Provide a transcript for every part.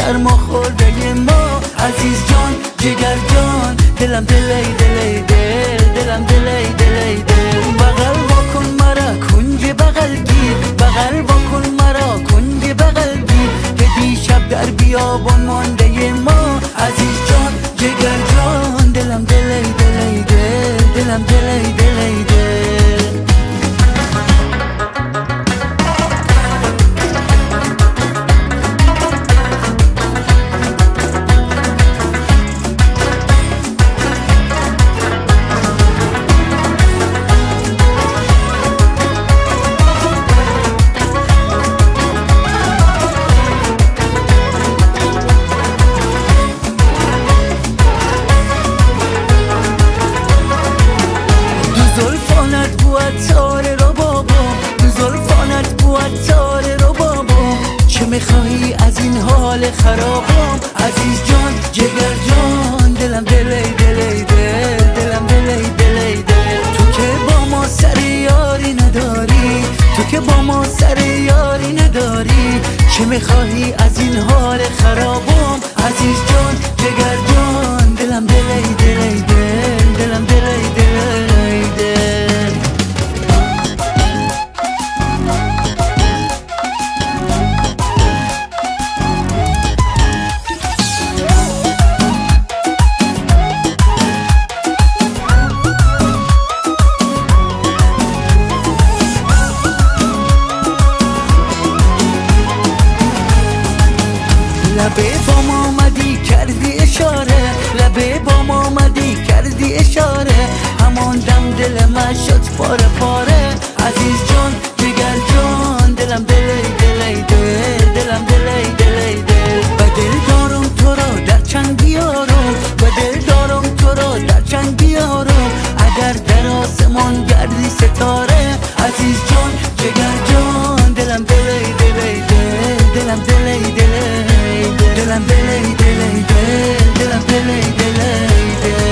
سرما خورده ما. عزیز جان جگر جان دلم دلی دلی دل، دلم دلی دلی دل. بغل واکن مرا کنج بغل گیر، بغل واکن مرا کنج بغل گیر که دیشب در بیابان مانده ما. عزیز جان جگر جان دلم دلی دلی دل، دلم دلی دلی دل. تاره رو بابا، تو زلفانت بود تاره رو بابا. چه میخواهی از این حال خرابم؟ عزیز جان جگر جان دلم دلی دلی دل، دلم دلی دلی دل. تو که با ما سر یاری نداری، تو که با ما سر یاری نداری. چه میخواهی از این حال خرابم؟ عزیز جان جگر جان دلم دلی دلی دل، دلم دلی دلی دل. لبه بام آمدی کردی اشاره، لبه بام آمدی کردی اشاره. همان دم دل من شد پاره پاره. عزیز جان جگر جان دلم دلی دلی دل، دلم دلی دلی دل. و دل دارم تو را در چنگ بیارم، و دل دارم تو را در چنگ بیارم. اگر در آسمان گردی ستاره. عزیز جان جگر جان دلم دلی دلی دل، دلم دلی دلی دلم دلی دلی دل، دلم دلی دلی دل.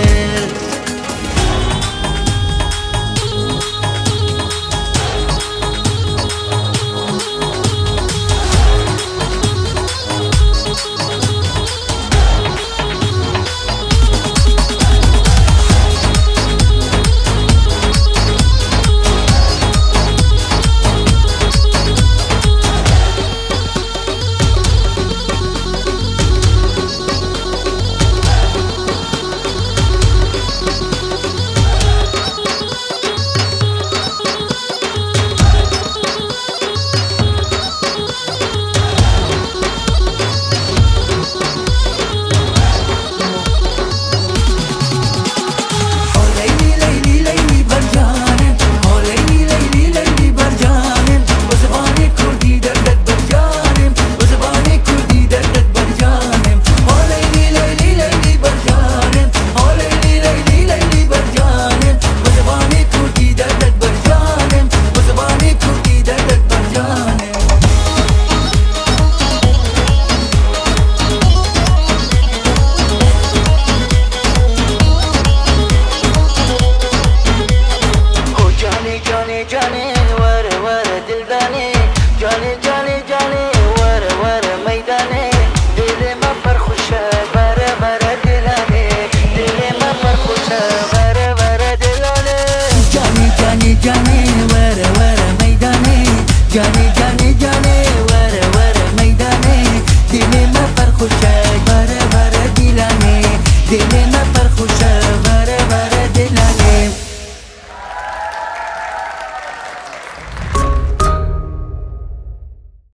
جانی